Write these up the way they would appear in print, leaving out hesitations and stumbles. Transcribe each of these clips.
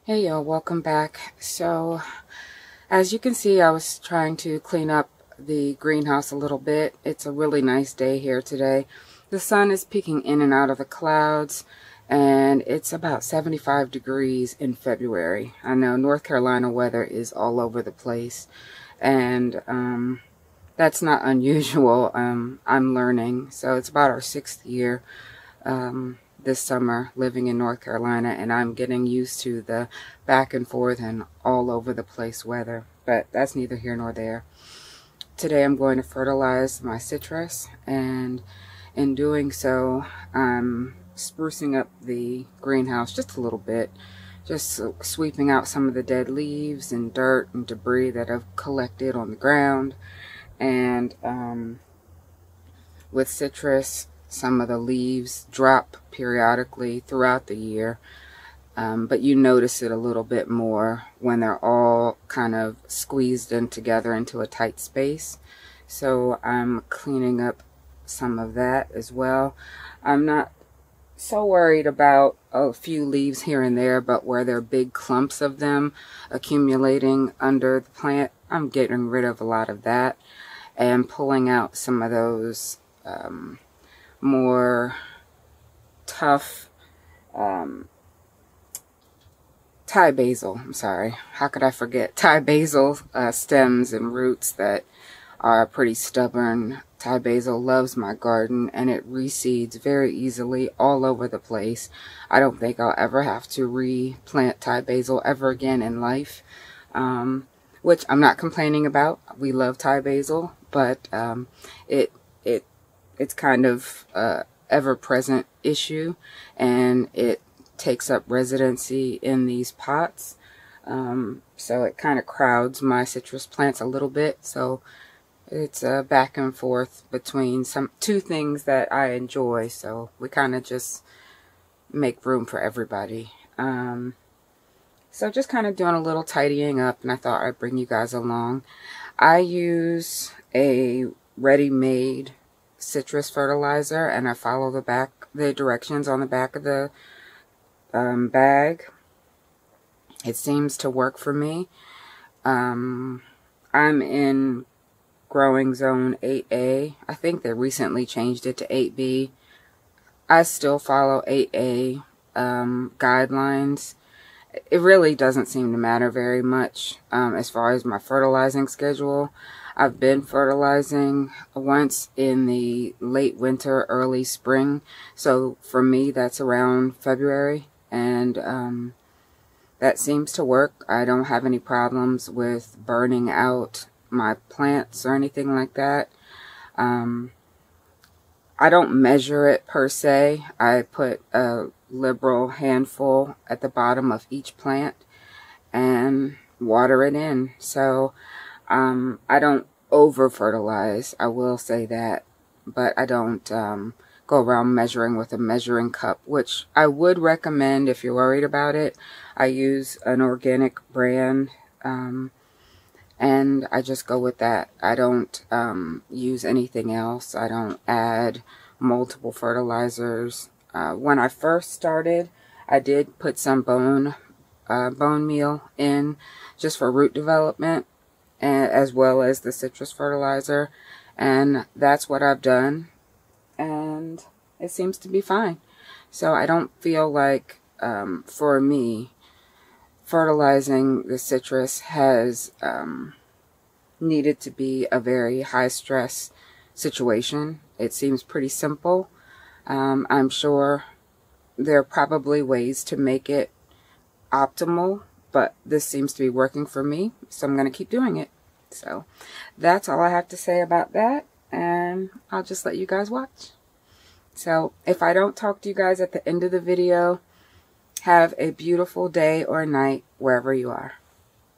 Hey y'all, welcome back. So as you can see, I was trying to clean up the greenhouse a little bit. It's a really nice day here today. The sun is peeking in and out of the clouds, and it's about 75 degrees in February. I know North Carolina weather is all over the place, and that's not unusual. I'm learning. So it's about our 6th year this summer living in North Carolina, and I'm getting used to the back and forth and all over the place weather, but that's neither here nor there. Today I'm going to fertilize my citrus, and in doing so I'm sprucing up the greenhouse just a little bit, just sweeping out some of the dead leaves and dirt and debris that I've collected on the ground. And with citrus, some of the leaves drop periodically throughout the year, but you notice it a little bit more when they're all kind of squeezed in together into a tight space. So I'm cleaning up some of that as well. I'm not so worried about a few leaves here and there, but where there are big clumps of them accumulating under the plant, I'm getting rid of a lot of that and pulling out some of those more tough Thai basil. I'm sorry, how could I forget Thai basil stems and roots that are pretty stubborn. Thai basil loves my garden, and it reseeds very easily all over the place. I don't think I'll ever have to replant Thai basil ever again in life, which I'm not complaining about. We love Thai basil, but it's kind of ever-present issue, and it takes up residency in these pots, so it kind of crowds my citrus plants a little bit. So it's a back and forth between two things that I enjoy, so we kind of just make room for everybody. So just kind of doing a little tidying up, and I thought I'd bring you guys along. I use a ready-made citrus fertilizer, and I follow the directions on the back of the bag. It seems to work for me. I'm in growing zone 8A. I think they recently changed it to 8B. I still follow 8A guidelines. It really doesn't seem to matter very much as far as my fertilizing schedule. I've been fertilizing once in the late winter, early spring. So for me, that's around February. And that seems to work. I don't have any problems with burning out my plants or anything like that. I don't measure it per se. I put a liberal handful at the bottom of each plant and water it in. So I don't over fertilize, I will say that, but I don't go around measuring with a measuring cup, which I would recommend if you're worried about it. I use an organic brand, and I just go with that. I don't use anything else. I don't add multiple fertilizers. When I first started, I did put some bone meal in just for root development, as well as the citrus fertilizer, and that's what I've done, and it seems to be fine. So I don't feel like for me fertilizing the citrus has needed to be a very high stress situation. It seems pretty simple. I'm sure there are probably ways to make it optimal, but this seems to be working for me, so I'm going to keep doing it. So that's all I have to say about that, and I'll just let you guys watch. So if I don't talk to you guys at the end of the video, have a beautiful day or night wherever you are.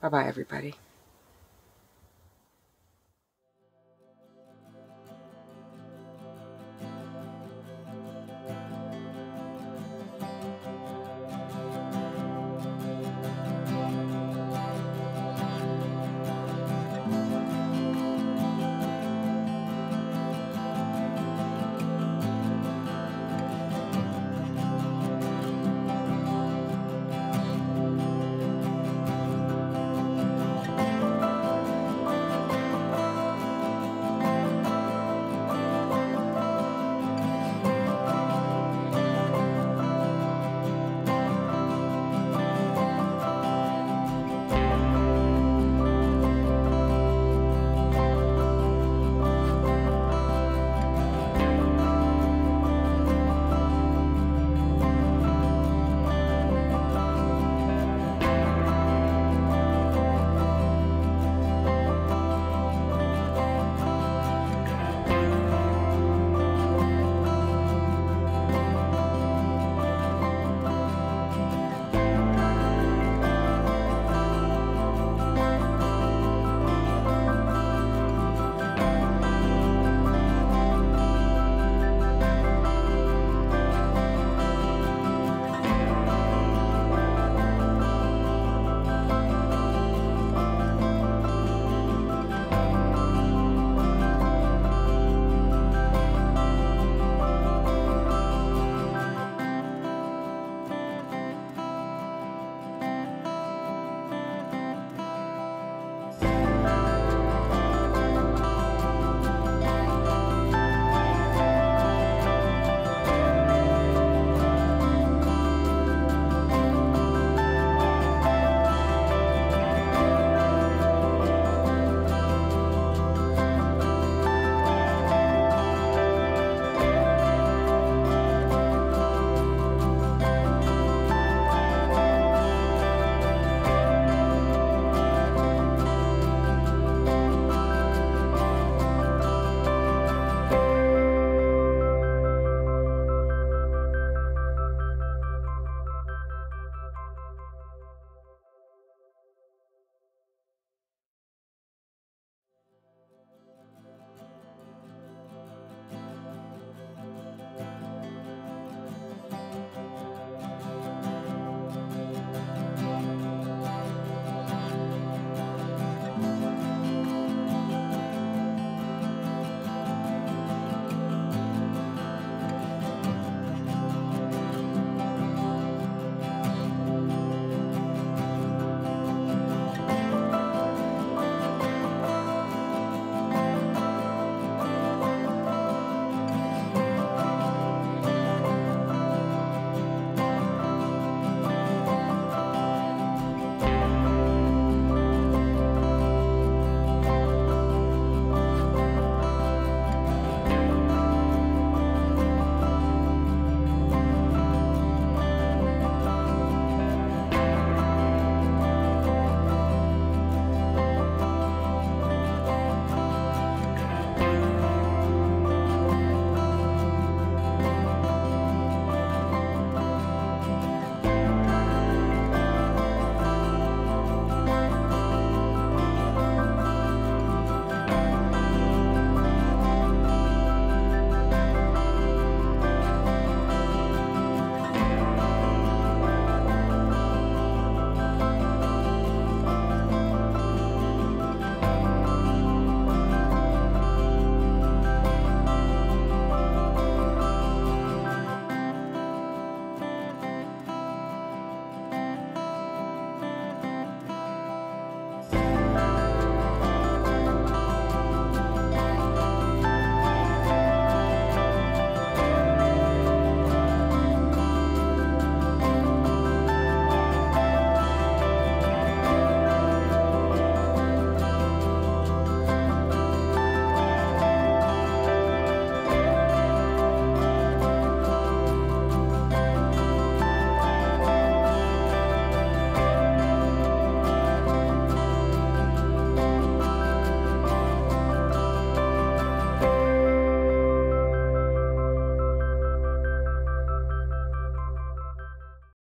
Bye-bye, everybody.